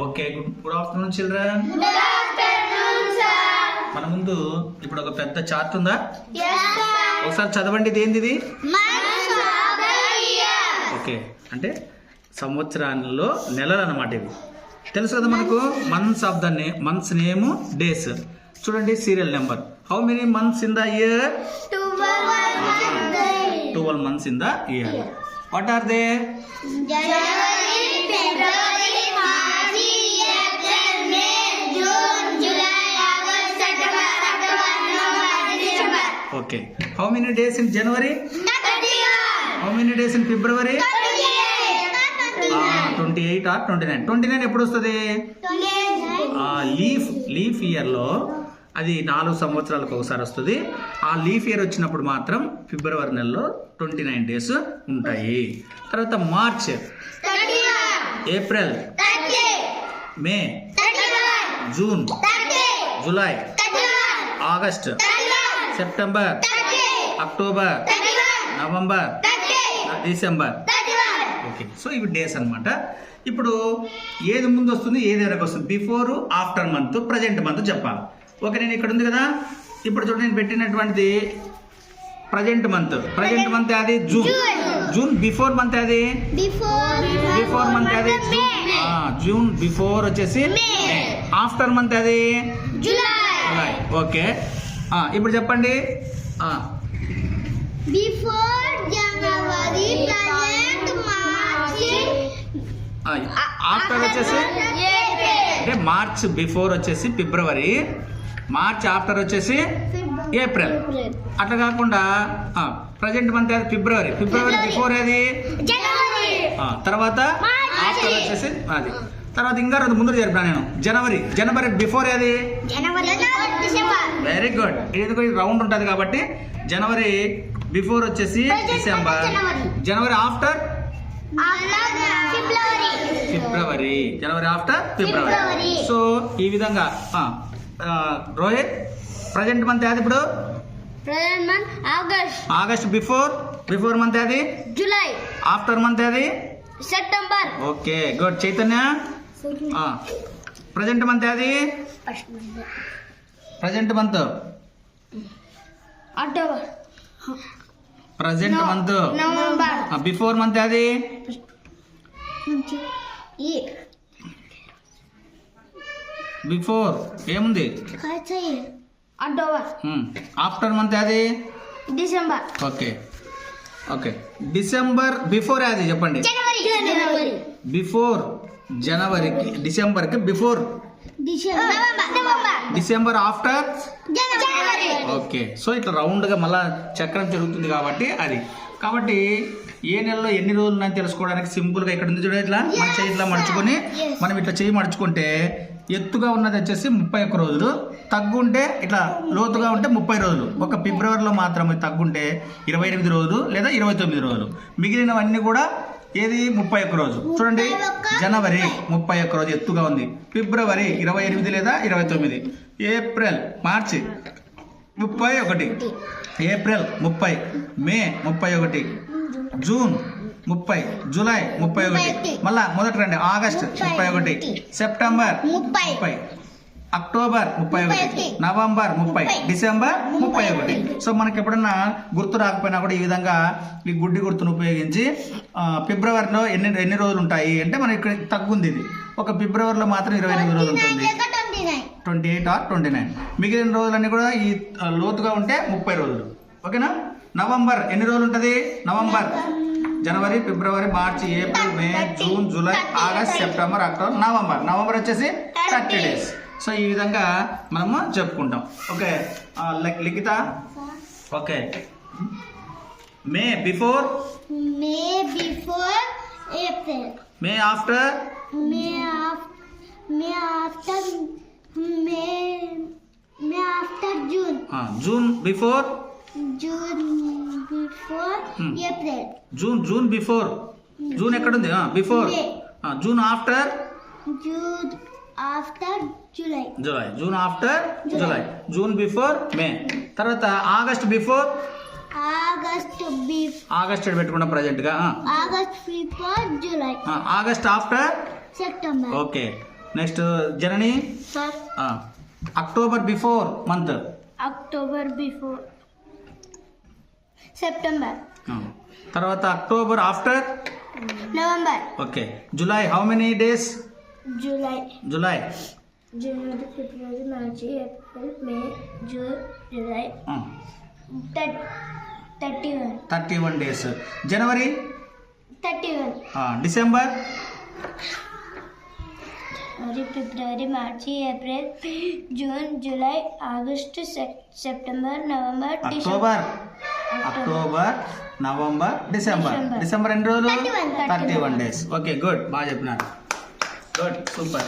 Okay, good afternoon children. మన ముందు ఇప్పుడు ఒక పెద్ద చార్ట్ ఉందా? ఒకసారి చదవండి. ఇది ఏంది? ఓకే, అంటే సంవత్సరాల్లో నెలలు అన్నమాట. ఇవి తెలుసు కదా మనకు. Months name, days. చూడండి serial number. How many months in the year? 12 months in the year. What are they? January, February, March, April, May, June, July, August, September, October, November, December. Okay. How many days in January? 31. How many days in February? 28. 28 or 29. 29 ఎప్పుడు వస్తుంది? 29. Leap year లో అది 4 సంవత్సరాలకు ఒకసారి వస్తుంది. ఆ leap year వచ్చినప్పుడు మాత్రం ఫిబ్రవరి నెలలో 29 డేస్ ఉంటాయి. తర్వాత మార్చ్, 31. ఏప్రిల్, 30. మే, 31. June, 30. July, 31. August, 31. September, 30. October, 31. November, 30. December. 31. Okay, so ఇవి డేస్ అన్నమాట. ఇప్పుడు ఏది ముందు వస్తుంది, ఏది వెనక వస్తుంది? Before, after month, present month చెప్పాలి. ఓకే, నేను ఇక్కడ ఉంది కదా. ఇప్పుడు చూడండి, నేను పెట్టినటువంటిది ప్రజెంట్ మంత్. ప్రజెంట్ మంత్ అది జూన్. బిఫోర్ మంత్ అది బిఫోర్ మంత్ అది జూన్. బిఫోర్ వచ్చేసి మే. ఆఫ్టర్ మంత్ అది జూలై. ఓకే, ఇప్పుడు చెప్పండి. Before January, present March, after వచ్చేసి April, అంటే మార్చ్ బిఫోర్ వచ్చేసి ఫిబ్రవరి, మార్చ్ ఆఫ్టర్ వచ్చేసి ఏప్రిల్. అట్లా కాకుండా ప్రజెంట్ మంత్ అది ఫిబ్రవరి బిఫోర్ అది January, తర్వాత ఆఫ్టర్ వచ్చేసి అది. తర్వాత ఇంకా రెండు ముందు చెప్పినా నేను. జనవరి బిఫోర్ అది December. Very good. ఇది రౌండ్ ఉంటుంది కాబట్టి జనవరి బిఫోర్ వచ్చేసి డిసెంబర్. జనవరి ఆఫ్టర్ ఫిబ్రవరి. జనవరి ఆఫ్టర్ ఫిబ్రవరి. సో ఈ విధంగా రోహిత్ ప్రజెంట్ మంత్ అది ఇప్పుడు Present month August, August. Before month అది July, ఆఫ్టర్ మంత్ అది September, okay good. Chaitanya present month అది present month October, present month. November, before month అది బిఫోర్ ఏముంది? October, ఆఫ్టర్ మంత్ అది December, ఓకే. డిసెంబర్ బిఫోర్ అది చెప్పండి. January, బిఫోర్ జనవరికి, డిసెంబర్కి before, November, December after. January. Okay, so ఇట్లా రౌండ్గా మళ్ళా చక్రం జరుగుతుంది కాబట్టి అది. కాబట్టి ఏ నెలలో ఎన్ని రోజులు ఉన్నాయని తెలుసుకోవడానికి సింపుల్గా ఇక్కడ ఉంది చూడండి. ఇట్లా మన చేయి ఇట్లా మడుచుకొని మనం ఇట్లా చేయి మడుచుకుంటే ఎత్తుగా ఉన్నది వచ్చేసి 31 రోజులు, తగ్గుంటే ఇట్లా లోతుగా ఉంటే 30 రోజులు. ఒక ఫిబ్రవరిలో మాత్రమే తగ్గుంటే 28 రోజులు లేదా 29 రోజులు. మిగిలినవన్నీ కూడా ఏది 31 రోజు. చూడండి, జనవరి 31 రోజు ఎత్తుగా ఉంది. ఫిబ్రవరి 28 లేదా 29. ఏప్రిల్, మార్చి 31, ఏప్రిల్ 30, మే 31, జూన్ 30, జూలై 31, మళ్ళా మొదటి రండి August 31, September 30, October 31, November 30, December 31. So మనకి ఎప్పుడన్నా గుర్తు రాకపోయినా కూడా ఈ విధంగా ఈ గుడ్డి గుర్తును ఉపయోగించి ఫిబ్రవరిలో ఎన్ని రోజులు ఉంటాయి అంటే మనకి ఇక్కడ తగ్గుంది. ఇది ఒక ఫిబ్రవరిలో మాత్రం 28 రోజులు ఉంటుంది, 28 or 29. మిగిలిన రోజులన్నీ కూడా ఈ లోతుగా ఉంటే 30 రోజులు. ఓకేనా? నవంబర్ ఎన్ని రోజులు ఉంటుంది? నవంబర్ జనవరి, ఫిబ్రవరి, మార్చి, April, May, June, July, August, September, October, November వచ్చేసి 30 డేస్. సో ఈ విధంగా మనము చెప్పుకుంటాం. Okay, Likhitha. Okay, May before April, May after May after June, June before April, June before. June ఎక్కడుంది? Before. June after June after July, June after July. June before May. తర్వాత August before August పెట్టుకున్నాం present గా. August before July, August after September, okay. Next జనని Sir, October before month. October before. September. తర్వాత October after. November. Okay. July how many days? July. July January, February, March, April, May, June, July. 31. 31 days. January 31. December January, February, March, April, June, July, August, September, November, October November December ఎన్ని రోజులు? 31. 31 days. Okay good, బాగా చెప్పినారు. Good, super.